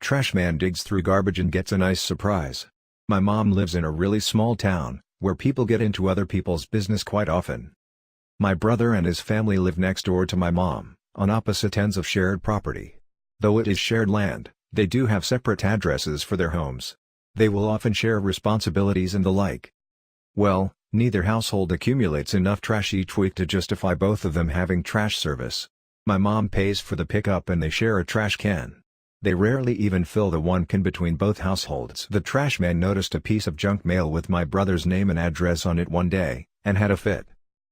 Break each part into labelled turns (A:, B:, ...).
A: Trashman digs through garbage and gets a nice surprise. My mom lives in a really small town, where people get into other people's business quite often. My brother and his family live next door to my mom, on opposite ends of shared property. Though it is shared land, they do have separate addresses for their homes. They will often share responsibilities and the like. Well, neither household accumulates enough trash each week to justify both of them having trash service. My mom pays for the pickup and they share a trash can. They rarely even fill the one can between both households. The trash man noticed a piece of junk mail with my brother's name and address on it one day, and had a fit,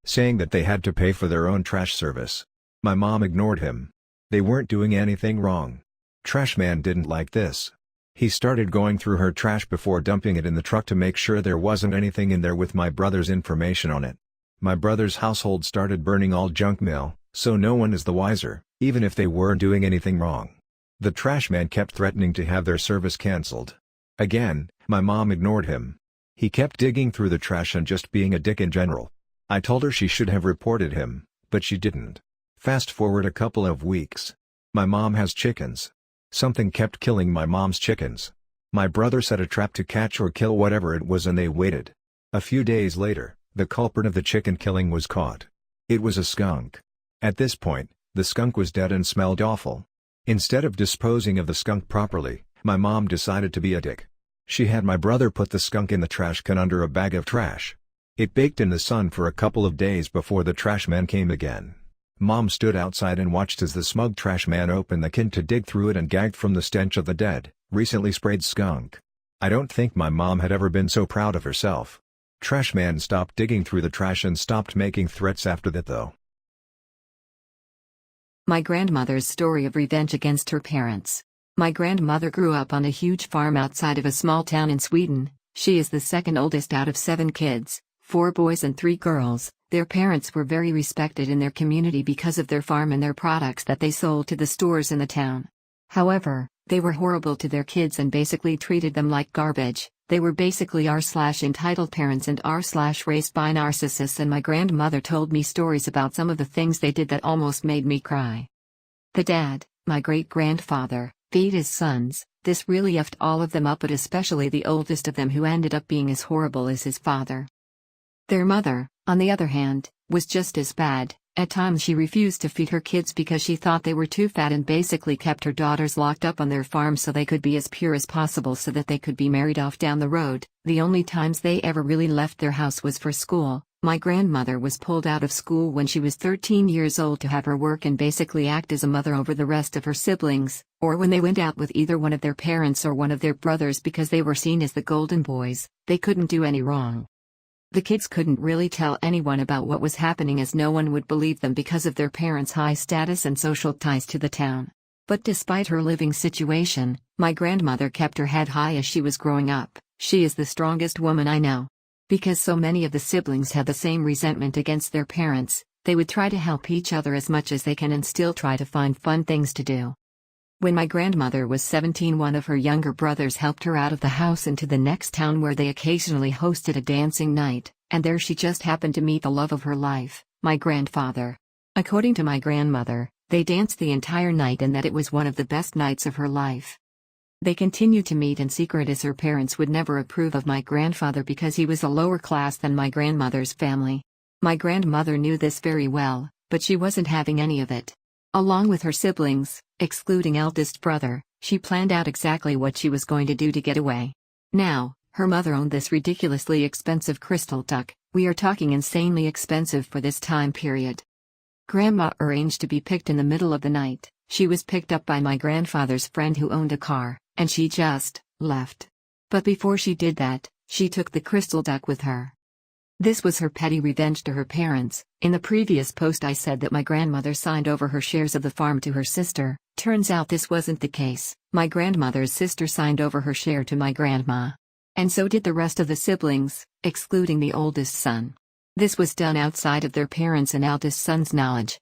A: saying that they had to pay for their own trash service. My mom ignored him. They weren't doing anything wrong. Trashman didn't like this. He started going through her trash before dumping it in the truck to make sure there wasn't anything in there with my brother's information on it. My brother's household started burning all junk mail, so no one is the wiser, even if they weren't doing anything wrong. The trash man kept threatening to have their service cancelled. Again, my mom ignored him. He kept digging through the trash and just being a dick in general. I told her she should have reported him, but she didn't. Fast forward a couple of weeks. My mom has chickens. Something kept killing my mom's chickens. My brother set a trap to catch or kill whatever it was and they waited. A few days later, the culprit of the chicken killing was caught. It was a skunk. At this point, the skunk was dead and smelled awful. Instead of disposing of the skunk properly, my mom decided to be a dick. She had my brother put the skunk in the trash can under a bag of trash. It baked in the sun for a couple of days before the trash man came again. Mom stood outside and watched as the smug trash man opened the can to dig through it and gagged from the stench of the dead, recently sprayed skunk. I don't think my mom had ever been so proud of herself. Trash man stopped digging through the trash and stopped making threats after that though.
B: My grandmother's story of revenge against her parents. My grandmother grew up on a huge farm outside of a small town in Sweden. She is the second oldest out of 7 kids, 4 boys and 3 girls. Their parents were very respected in their community because of their farm and their products that they sold to the stores in the town. However, they were horrible to their kids and basically treated them like garbage. They were basically r/entitled parents and r/raised by narcissists, and my grandmother told me stories about some of the things they did that almost made me cry. The dad, my great-grandfather, beat his sons. This really effed all of them up, but especially the oldest of them, who ended up being as horrible as his father. Their mother, on the other hand, was just as bad. At times she refused to feed her kids because she thought they were too fat, and basically kept her daughters locked up on their farm so they could be as pure as possible so that they could be married off down the road. The only times they ever really left their house was for school. My grandmother was pulled out of school when she was 13 years old to have her work and basically act as a mother over the rest of her siblings, or when they went out with either one of their parents or one of their brothers because they were seen as the golden boys. They couldn't do any wrong. The kids couldn't really tell anyone about what was happening as no one would believe them because of their parents' high status and social ties to the town. But despite her living situation, my grandmother kept her head high as she was growing up. She is the strongest woman I know. Because so many of the siblings had the same resentment against their parents, they would try to help each other as much as they can and still try to find fun things to do. When my grandmother was 17, one of her younger brothers helped her out of the house into the next town where they occasionally hosted a dancing night, and there she just happened to meet the love of her life, my grandfather. According to my grandmother, they danced the entire night and that it was one of the best nights of her life. They continued to meet in secret as her parents would never approve of my grandfather because he was a lower class than my grandmother's family. My grandmother knew this very well, but she wasn't having any of it. Along with her siblings, excluding eldest brother, she planned out exactly what she was going to do to get away. Now, her mother owned this ridiculously expensive crystal duck. We are talking insanely expensive for this time period. Grandma arranged to be picked in the middle of the night. She was picked up by my grandfather's friend who owned a car, and she just left. But before she did that, she took the crystal duck with her. This was her petty revenge to her parents. In the previous post I said that my grandmother signed over her shares of the farm to her sister. Turns out this wasn't the case. My grandmother's sister signed over her share to my grandma. And so did the rest of the siblings, excluding the oldest son. This was done outside of their parents' and eldest son's knowledge.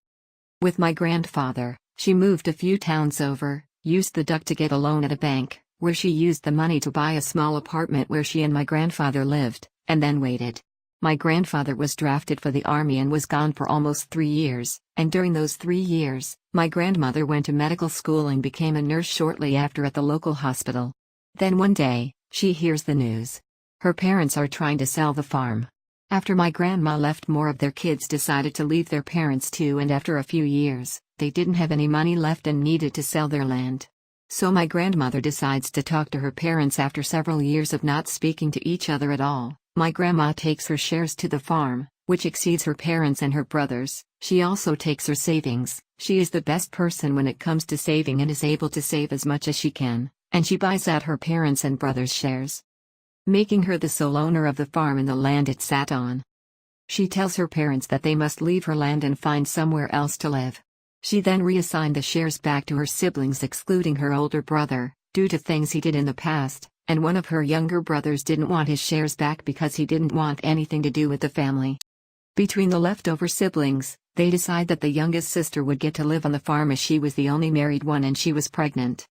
B: With my grandfather, she moved a few towns over, used the duck to get a loan at a bank, where she used the money to buy a small apartment where she and my grandfather lived, and then waited. My grandfather was drafted for the army and was gone for almost 3 years, and during those 3 years, my grandmother went to medical school and became a nurse shortly after at the local hospital. Then one day, she hears the news. Her parents are trying to sell the farm. After my grandma left, more of their kids decided to leave their parents too, and after a few years, they didn't have any money left and needed to sell their land. So my grandmother decides to talk to her parents after several years of not speaking to each other at all. My grandma takes her shares to the farm, which exceeds her parents and her brothers. She also takes her savings. She is the best person when it comes to saving and is able to save as much as she can, and she buys out her parents' and brothers' shares, making her the sole owner of the farm and the land it sat on. She tells her parents that they must leave her land and find somewhere else to live. She then reassigned the shares back to her siblings, excluding her older brother, due to things he did in the past, and one of her younger brothers didn't want his shares back because he didn't want anything to do with the family. Between the leftover siblings, they decide that the youngest sister would get to live on the farm as she was the only married one and she was pregnant.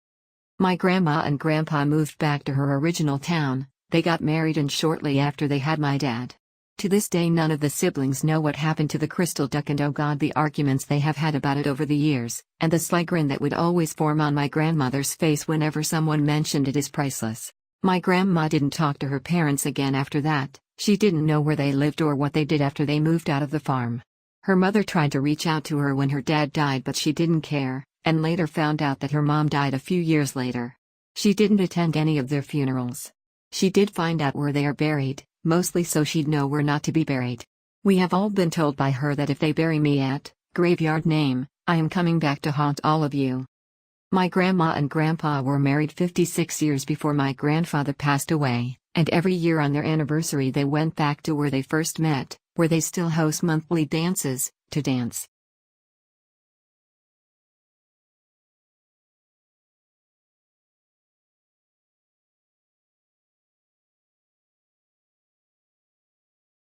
B: My grandma and grandpa moved back to her original town. They got married and shortly after they had my dad. To this day none of the siblings know what happened to the crystal duck, and oh God, the arguments they have had about it over the years, and the sly grin that would always form on my grandmother's face whenever someone mentioned it is priceless. My grandma didn't talk to her parents again after that. She didn't know where they lived or what they did after they moved out of the farm. Her mother tried to reach out to her when her dad died, but she didn't care, and later found out that her mom died a few years later. She didn't attend any of their funerals. She did find out where they are buried, mostly so she'd know where not to be buried. We have all been told by her that if they bury me at graveyard name, I am coming back to haunt all of you. My grandma and grandpa were married 56 years before my grandfather passed away, and every year on their anniversary they went back to where they first met, where they still host monthly dances, to dance.